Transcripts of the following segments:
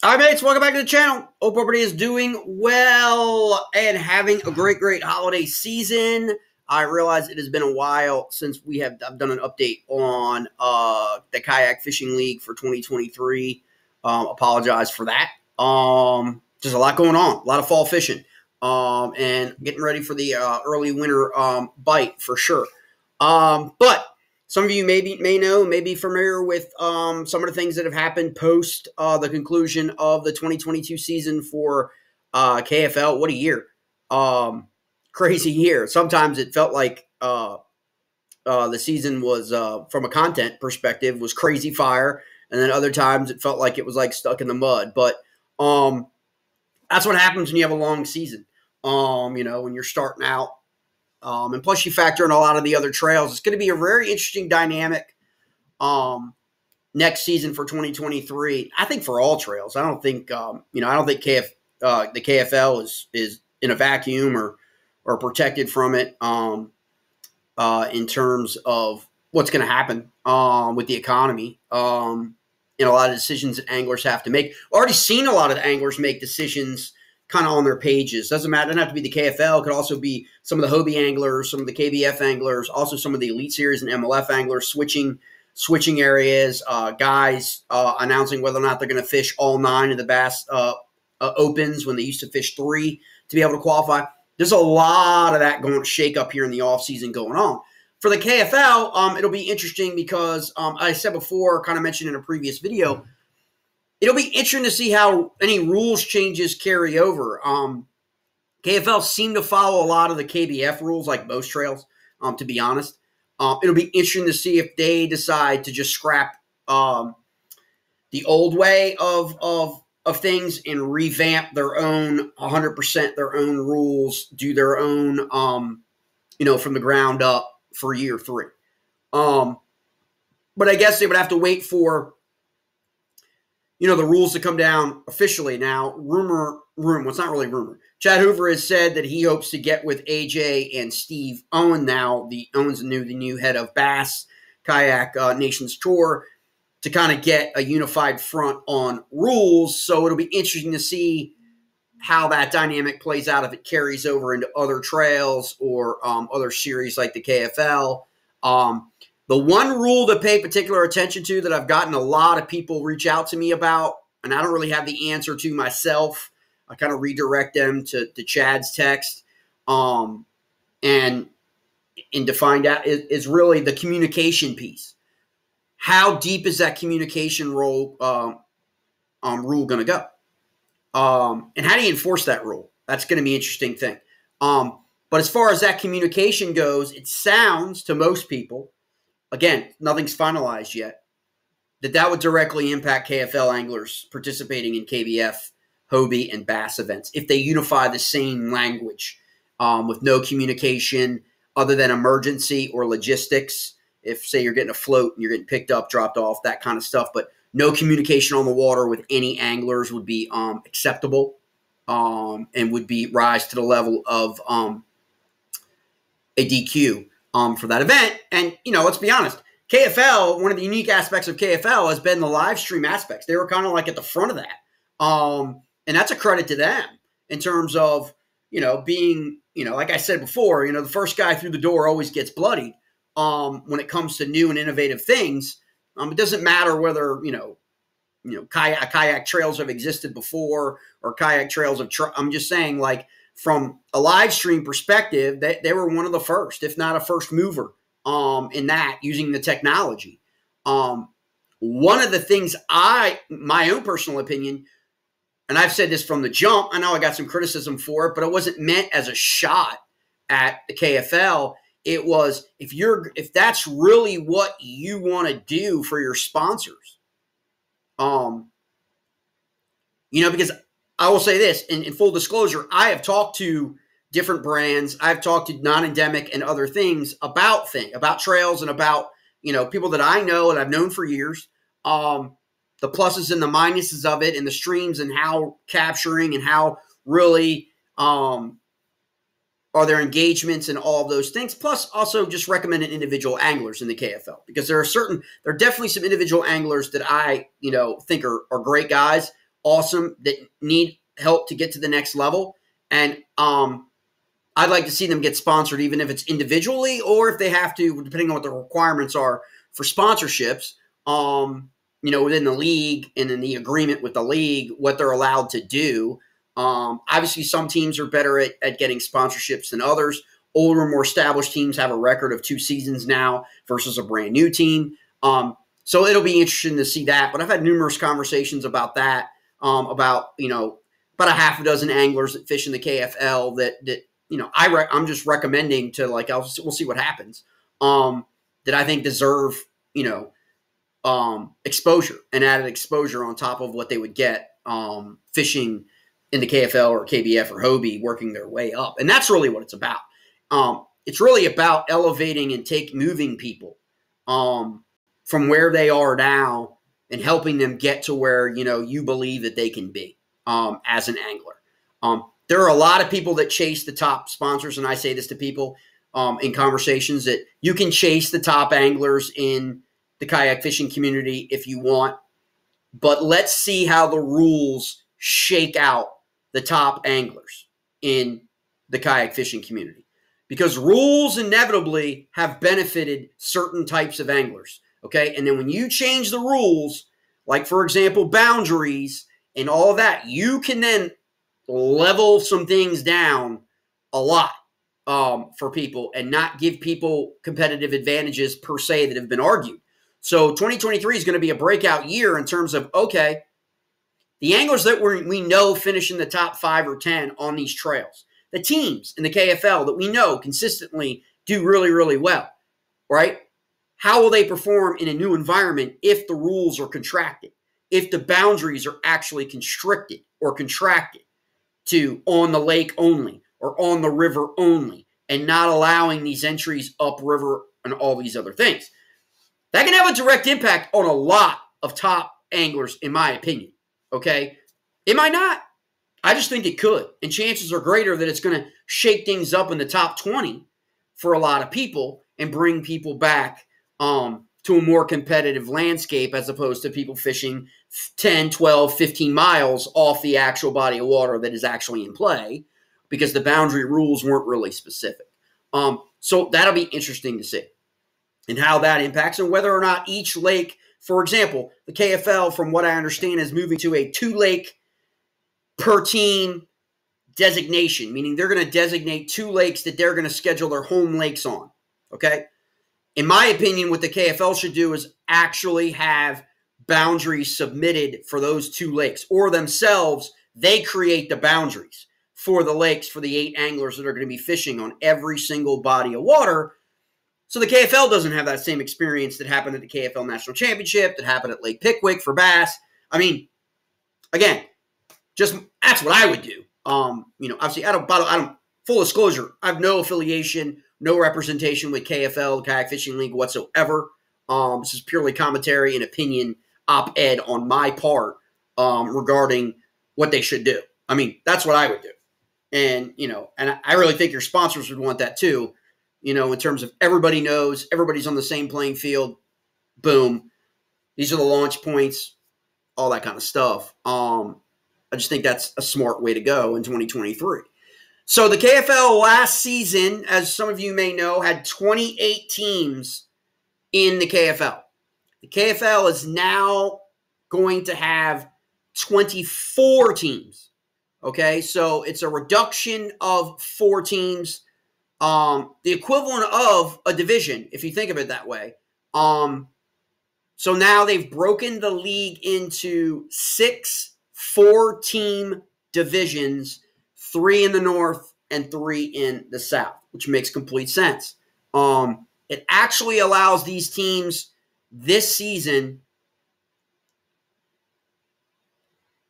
All right, mates, welcome back to the channel. Hope everybody is doing well and having a great holiday season. I realize it has been a while since I've done an update on the Kayak Fishing League for 2023. Apologize for that. There's a lot going on, a lot of fall fishing, and getting ready for the early winter bite for sure. But some of you may know, may be familiar with some of the things that have happened post the conclusion of the 2022 season for KFL. What a year. Crazy year. Sometimes it felt like the season was, from a content perspective, was crazy fire. And then other times it felt like it was like stuck in the mud. But that's what happens when you have a long season, when you're starting out. And plus you factor in a lot of the other trails. It's going to be a very interesting dynamic next season for 2023. I think for all trails. I don't think the KFL is in a vacuum or protected from it in terms of what's going to happen with the economy and a lot of decisions that anglers have to make. Already seen a lot of the anglers make decisions kind of on their pages. Doesn't matter. It doesn't have to be the KFL. It could also be some of the Hobie anglers, some of the KBF anglers, also some of the Elite Series and MLF anglers switching areas, guys announcing whether or not they're going to fish all 9 of the Bass Opens when they used to fish 3 to be able to qualify. There's a lot of that going to shake up here in the offseason going on. For the KFL, it'll be interesting because I said before, kind of mentioned in a previous video, it'll be interesting to see how any rules changes carry over. KFL seem to follow a lot of the KBF rules, like most trails, to be honest. It'll be interesting to see if they decide to just scrap the old way of things and revamp their own 100%, their own rules, do their own, from the ground up for year 3. But I guess they would have to wait for the rules to come down officially. Now, it's not really rumor. Chad Hoover has said that he hopes to get with AJ and Steve Owen now. Owen's the new head of Bass Kayak Nations Tour, to kind of get a unified front on rules. So it'll be interesting to see how that dynamic plays out, if it carries over into other trails or other series like the KFL. The one rule to pay particular attention to that I've gotten a lot of people reach out to me about, and I don't really have the answer to myself, I kind of redirect them to Chad's text, and to find out is really the communication piece. How deep is that communication rule going to go? And how do you enforce that rule? That's going to be an interesting thing. But as far as that communication goes, it sounds to most people, again, nothing's finalized yet, that would directly impact KFL anglers participating in KBF, Hobie, and Bass events if they unify the same language with no communication other than emergency or logistics. If, say, you're getting a float and you're getting picked up, dropped off, that kind of stuff, but no communication on the water with any anglers would be acceptable and would be rise to the level of a DQ for that event. And, let's be honest, KFL, one of the unique aspects of KFL has been the live stream aspects. They were kind of like at the front of that. And that's a credit to them in terms of, being, like I said before, the first guy through the door always gets bloodied when it comes to new and innovative things. It doesn't matter whether, kayak trails have existed before or kayak trails have, I'm just saying, like, from a live stream perspective, they were one of the first, if not a first mover in that, using the technology. One of the things my own personal opinion, and I've said this from the jump, I know I got some criticism for it, but it wasn't meant as a shot at the KFL. It was, if that's really what you want to do for your sponsors, because I will say this, in full disclosure, I have talked to different brands. I've talked to non-endemic and other things about trails and about, people that I know and I've known for years, the pluses and the minuses of it and the streams and how capturing and how really are their engagements and all of those things, plus also just recommended individual anglers in the KFL, because there are definitely some individual anglers that I, think are great guys, awesome that need help to get to the next level. And I'd like to see them get sponsored, even if it's individually or if they have to, depending on what the requirements are for sponsorships, within the league and in the agreement with the league, what they're allowed to do. Obviously, some teams are better at getting sponsorships than others. Older, more established teams have a record of 2 seasons now versus a brand new team. So it'll be interesting to see that. But I've had numerous conversations about that, about a half a dozen anglers that fish in the KFL that I'm just recommending to we'll see what happens. That I think deserve exposure and added exposure on top of what they would get fishing in the KFL or KBF or Hobie, working their way up. And that's really what it's about. It's really about elevating and moving people from where they are now and helping them get to where, you believe that they can be as an angler. There are a lot of people that chase the top sponsors, and I say this to people in conversations, that you can chase the top anglers in the kayak fishing community if you want, but let's see how the rules shake out the top anglers in the kayak fishing community, because rules inevitably have benefited certain types of anglers. Okay. And then when you change the rules, like for example, boundaries and all of that, you can then level some things down a lot for people and not give people competitive advantages per se that have been argued. So 2023 is going to be a breakout year in terms of, okay, the anglers that we know finish in the top 5 or 10 on these trails, the teams in the KFL that we know consistently do really, really well, right? How will they perform in a new environment if the rules are contracted, if the boundaries are actually constricted or contracted to on the lake only or on the river only and not allowing these entries upriver and all these other things? That can have a direct impact on a lot of top anglers, in my opinion. Okay? It might not. I just think it could. And chances are greater that it's going to shake things up in the top 20 for a lot of people and bring people back to a more competitive landscape, as opposed to people fishing 10, 12, 15 miles off the actual body of water that is actually in play because the boundary rules weren't really specific. So that'll be interesting to see and how that impacts, and whether or not each lake, for example, the KFL, from what I understand, is moving to a 2-lake per team designation, meaning they're going to designate 2 lakes that they're going to schedule their home lakes on. Okay? In my opinion, what the KFL should do is actually have boundaries submitted for those 2 lakes, or themselves, they create the boundaries for the lakes for the 8 anglers that are going to be fishing on every single body of water. So the KFL doesn't have that same experience that happened at the KFL National Championship, that happened at Lake Pickwick for bass. I mean, again, just that's what I would do. Obviously, I don't. Full disclosure, I have no affiliation, no representation with KFL, the Kayak Fishing League, whatsoever. This is purely commentary and opinion op-ed on my part regarding what they should do. I mean, that's what I would do. And, and I really think your sponsors would want that too, in terms of everybody knows, everybody's on the same playing field. Boom. These are the launch points, all that kind of stuff. I just think that's a smart way to go in 2023. So the KFL last season, as some of you may know, had 28 teams in the KFL. The KFL is now going to have 24 teams. Okay, so it's a reduction of 4 teams, the equivalent of a division, if you think of it that way. So now they've broken the league into 6 4-team divisions, 3 in the north and 3 in the south, which makes complete sense. It actually allows these teams this season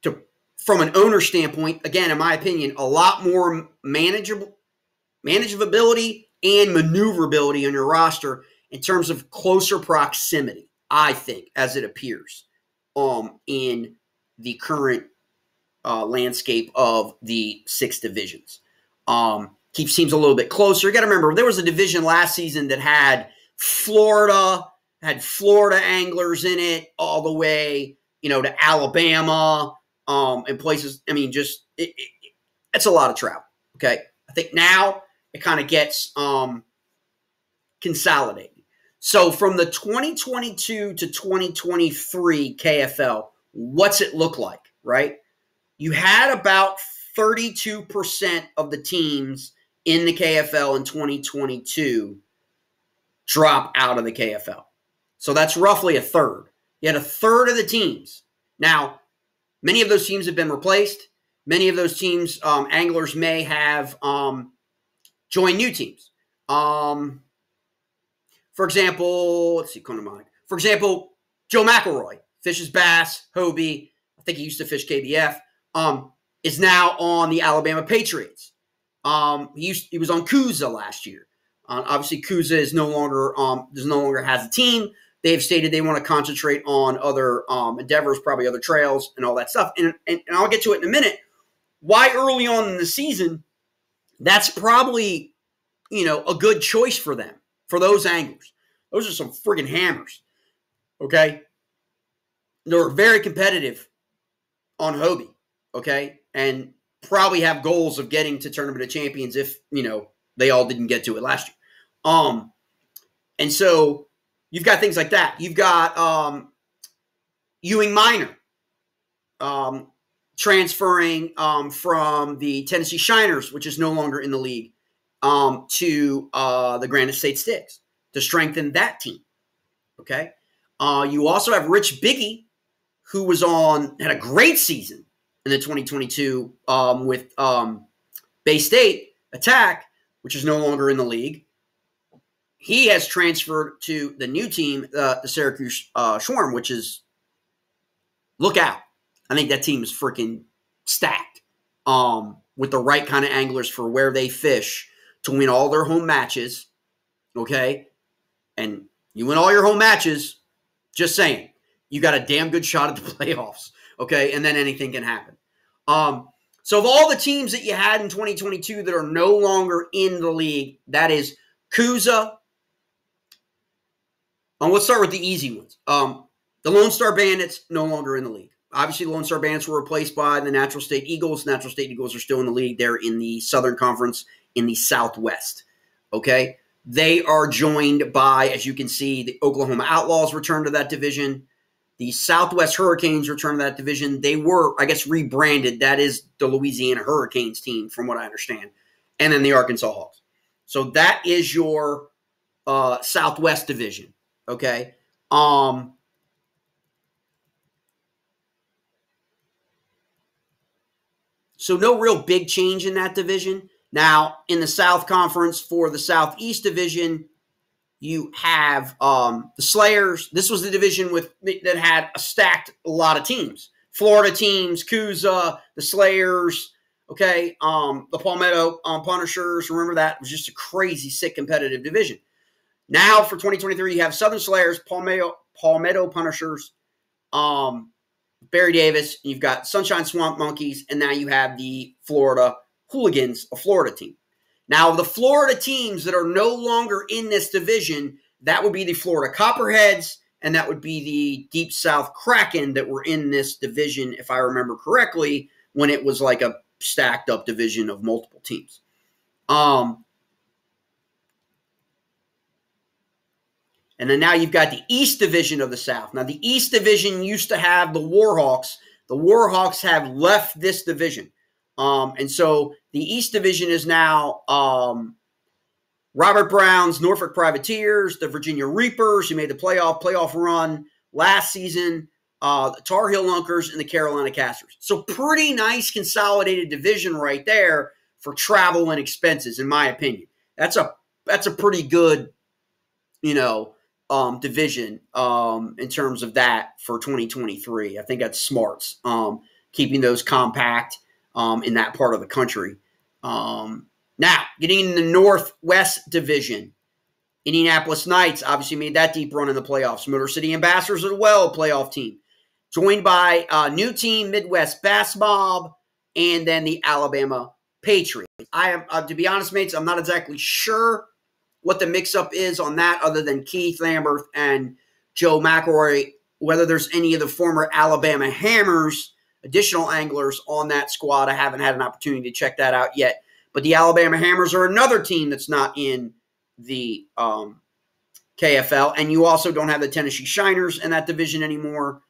to, from an owner standpoint, again, in my opinion, a lot more manageability and maneuverability on your roster in terms of closer proximity, I think, as it appears in the current landscape of the 6 divisions. Keeps teams a little bit closer. You got to remember, there was a division last season that had Florida anglers in it all the way, to Alabama, in places. I mean, just it's a lot of travel. Okay, I think now it kind of gets consolidated. So from the 2022 to 2023 KFL, what's it look like, right? You had about 32% of the teams in the KFL in 2022 drop out of the KFL. So that's roughly a third. You had a third of the teams. Now, many of those teams have been replaced. Many of those teams, anglers may have joined new teams. For example, let's see, come to mind. For example, Joe McElroy fishes bass, Hobie. I think he used to fish KBF. Is now on the Alabama Patriots. He was on Kuza last year. Obviously, Kuza is no longer has a team. They've stated they want to concentrate on other endeavors, probably other trails and all that stuff. And I'll get to it in a minute. Why early on in the season? That's probably a good choice for them, for those anglers. Those are some friggin' hammers. Okay, they're very competitive on Hobie. Okay, and probably have goals of getting to Tournament of Champions if they all didn't get to it last year. And so you've got things like that. You've got Ewing Minor transferring from the Tennessee Shiners, which is no longer in the league, to the Granite State Sticks to strengthen that team. Okay. You also have Rich Biggie, who had a great season in the 2022 with Bay State Attack, which is no longer in the league. He has transferred to the new team, the Syracuse Swarm, which is, look out. I think that team is freaking stacked with the right kind of anglers for where they fish to win all their home matches, okay? And you win all your home matches, just saying, you got a damn good shot at the playoffs, okay? And then anything can happen. So of all the teams that you had in 2022 that are no longer in the league, that is Kuza. Let's start with the easy ones. The Lone Star Bandits, no longer in the league. Obviously, the Lone Star Bandits were replaced by the Natural State Eagles. Natural State Eagles are still in the league. They're in the Southern Conference in the Southwest, okay? They are joined by, as you can see, the Oklahoma Outlaws return to that division. The Southwest Hurricanes return to that division. They were, I guess, rebranded. That is the Louisiana Hurricanes team, from what I understand. And then the Arkansas Hawks. So that is your Southwest division, okay? So no real big change in that division. Now, in the South Conference for the Southeast Division, you have the Slayers. This was the division that had a lot of teams. Florida teams, Kuza, the Slayers, okay, the Palmetto Punishers. Remember that? It was just a crazy, sick, competitive division. Now for 2023, you have Southern Slayers, Palmetto Punishers, Barry Davis, and you've got Sunshine Swamp Monkeys, and now you have the Florida Hooligans, a Florida team. Now, the Florida teams that are no longer in this division, that would be the Florida Copperheads, and that would be the Deep South Kraken that were in this division, if I remember correctly, when it was like a stacked up division of multiple teams. And then now you've got the East Division of the South. Now, the East Division used to have the Warhawks. The Warhawks have left this division. And so the East Division is now Robert Brown's Norfolk Privateers, the Virginia Reapers, who made the playoff run last season, the Tar Heel Lunkers, and the Carolina Casters. So pretty nice consolidated division right there for travel and expenses, in my opinion. That's a pretty good, division in terms of that for 2023. I think that's smarts, keeping those compact in that part of the country. Now, getting in the Northwest Division, Indianapolis Knights obviously made that deep run in the playoffs. Motor City Ambassadors as well, playoff team. Joined by a new team, Midwest Bass Mob, and then the Alabama Patriots. I am, to be honest, mates, I'm not exactly sure what the mix-up is on that other than Keith Lamberth and Joe McElroy, whether there's any of the former Alabama Hammers additional anglers on that squad. I haven't had an opportunity to check that out yet. But the Alabama Hammers are another team that's not in the KFL. And you also don't have the Tennessee Shiners in that division anymore.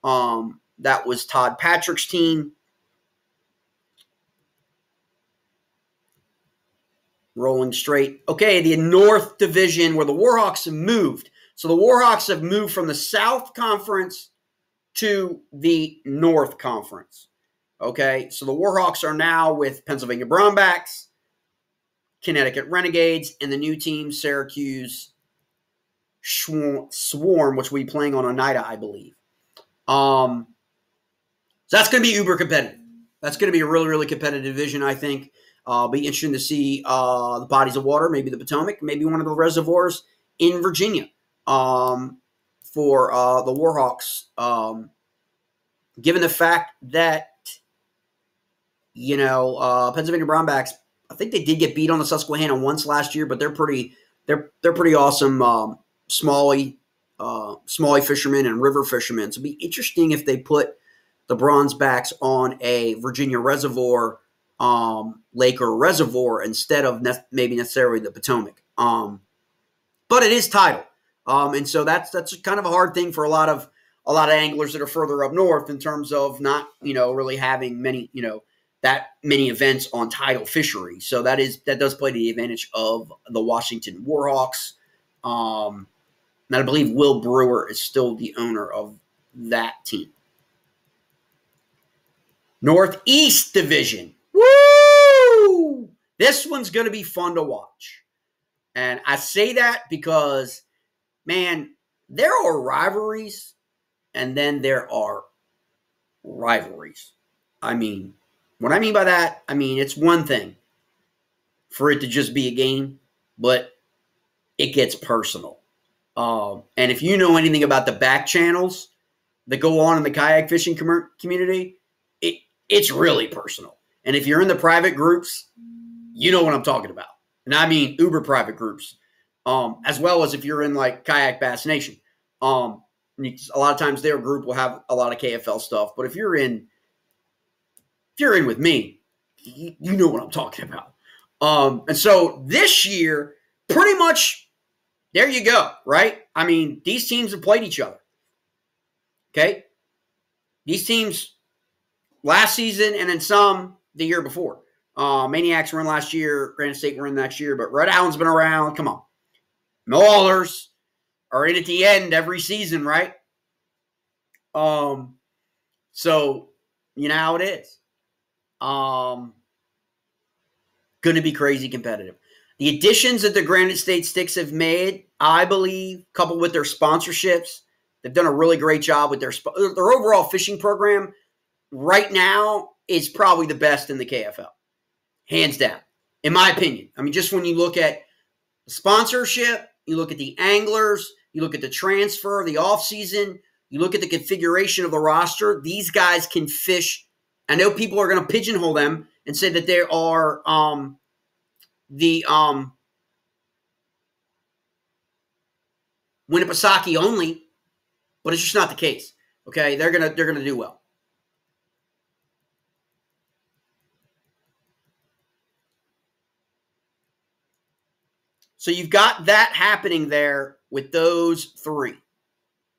That was Todd Patrick's team. Rolling straight. Okay, the North Division where the Warhawks have moved. So the Warhawks have moved from the South Conference to the North Conference. Okay, so the Warhawks are now with Pennsylvania Brownbacks, Connecticut Renegades, and the new team, Syracuse Swarm, which will be playing on Oneida, I believe. So that's going to be uber competitive. That's going to be a really, really competitive division, I think. Be interesting to see the bodies of water, maybe the Potomac, maybe one of the reservoirs in Virginia for the Warhawks. Given the fact that, Pennsylvania Brownbacks, I think they did get beat on the Susquehanna once last year, but they're pretty awesome smallie fishermen and river fishermen. So it'd be interesting if they put the Bronzebacks on a Virginia reservoir, lake or reservoir instead of maybe necessarily the Potomac. But it is tidal. And so that's kind of a hard thing for a lot of anglers that are further up north in terms of not, really having many, that many events on tidal fishery. So that does play to the advantage of the Washington Warhawks. And I believe Will Brewer is still the owner of that team. Northeast Division. Woo! This one's going to be fun to watch. And I say that because, man, there are rivalries and then there are rivalries. What I mean by that, it's one thing for it to just be a game, but it gets personal. And if you know anything about the back channels that go on in the kayak fishing community, it's really personal. And if you're in the private groups, you know what I'm talking about. And I mean uber private groups, as well as if you're in like Kayak Bass Nation. A lot of times their group will have a lot of KFL stuff. But if you're in with me, you know what I'm talking about. And so this year, pretty much, there you go, right? These teams have played each other. Okay? These teams last season and then some the year before. Maniacs were in last year. Granite State were in next year. But Red Allen's been around. Come on. Maulers are in at the end every season, right? So you know how it is. Going to be crazy competitive. The additions that the Granite State Sticks have made, I believe, coupled with their sponsorships, they've done a really great job with their overall fishing program. Right now, is probably the best in the KFL. Hands down, in my opinion. Just when you look at the sponsorship, you look at the anglers, you look at the transfer, the offseason, you look at the configuration of the roster, these guys can fish. I know people are going to pigeonhole them and say that they are Winnipesaukee only, but it's just not the case. Okay, they're gonna do well. So you've got that happening there with those three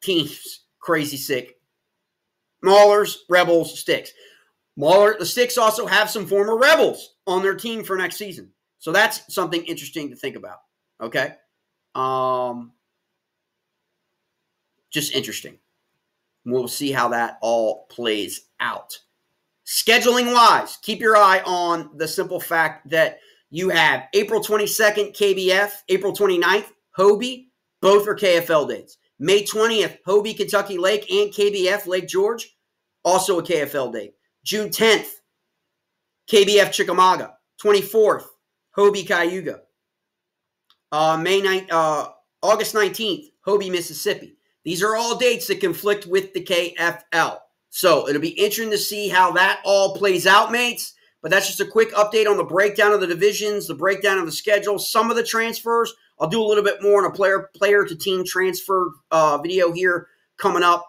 teams. Crazy sick. Maulers, Rebels, Sticks. The Sticks also have some former Rebels on their team for next season. So that's something interesting to think about. Okay? Just interesting. We'll see how that all plays out. Scheduling-wise, keep your eye on the simple fact that you have April 22nd, KBF, April 29th, Hobie. Both are KFL dates. May 20th, Hobie, Kentucky Lake, and KBF, Lake George. Also a KFL date. June 10th, KBF, Chickamauga. 24th, Hobie, Cayuga. August 19th, Hobie, Mississippi. These are all dates that conflict with the KFL. So it'll be interesting to see how that all plays out, mates. But that's just a quick update on the breakdown of the divisions, the breakdown of the schedule, some of the transfers. I'll do a little bit more on a player-to-team transfer video here coming up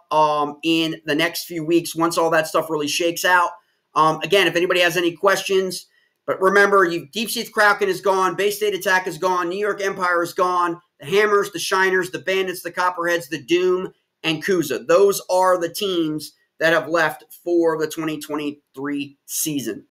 in the next few weeks once all that stuff really shakes out. Again, if anybody has any questions, but remember, Deep Sea Kraken is gone, Bay State Attack is gone, New York Empire is gone, the Hammers, the Shiners, the Bandits, the Copperheads, the Doom, and Kuza. Those are the teams that have left for the 2023 season.